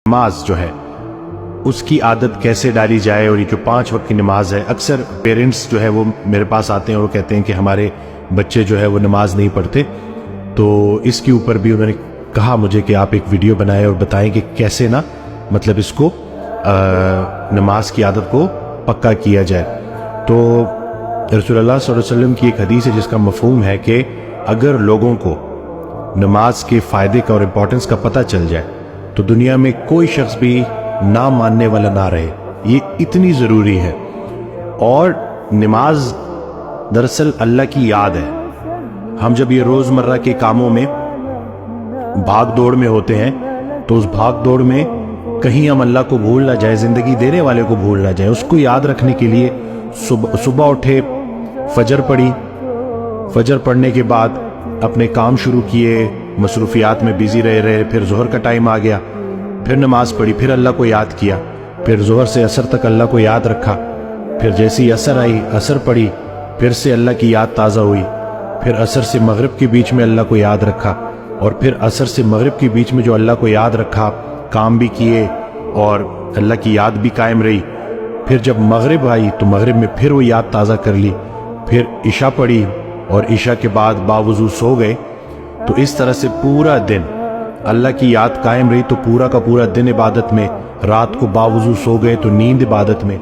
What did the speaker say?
نماز جو ہے اس کی عادت کیسے ڈالی جائے، اور یہ جو 5 وقت کی نماز ہے، اکثر پیرنٹس جو ہے وہ میرے پاس آتے ہیں اور کہتے ہیں کہ ہمارے بچے جو ہے وہ نماز نہیں پڑھتے، تو اس کے اوپر بھی انہوں نے کہا مجھے کہ آپ ایک ویڈیو بنائیں اور بتائیں کہ کیسے نا مطلب اس کو نماز کی عادت کو پکا کیا جائے۔ تو رسول اللہ صلی اللہ علیہ وسلم کی ایک حدیث ہے جس کا مفہوم ہے کہ اگر لوگوں کو نماز کے فائدے کا اور امپورٹنس کا پتہ چل جائے تو دنیا میں کوئی شخص بھی نہ ماننے والا نہ رہے، یہ اتنی ضروری ہے۔ اور نماز دراصل اللہ کی یاد ہے۔ ہم جب یہ روزمرہ کے کاموں میں بھاگ دوڑ میں ہوتے ہیں تو اس بھاگ دوڑ میں کہیں ہم اللہ کو بھول نہ جائیں، زندگی دینے والے کو بھول نہ جائیں۔ اس کو یاد رکھنے کے لیے صبح اٹھے، فجر پڑھی، فجر پڑھنے کے بعد اپنے کام شروع کیے، مصروفیات میں بیزی رہے، پھر ظہر کا ٹائم آ گیا، پھر نماز پڑھی، پھر اللہ کو یاد کیا، پھر ظہر سے عصر تک اللہ کو یاد رکھا، پھر جیسی عصر آئی عصر پڑھی، پھر سے اللہ کی یاد تازہ ہوئی، پھر عصر سے مغرب کے بیچ میں اللہ کو یاد رکھا، اور پھر عصر سے مغرب کے بیچ میں جو اللہ کو یاد رکھا کام بھی کیے اور اللہ کی یاد بھی قائم رہی۔ پھر جب مغرب آئی تو مغرب میں پھر وہ یاد تازہ کر لی، پھر عشاء پڑھی اور عشاء کے بعد باوضو سو گئے۔ تو اس طرح سے پورا دن اللہ کی یاد قائم رہی، تو پورا کا پورا دن عبادت میں، رات کو باوضو سو گئے تو نیند عبادت میں۔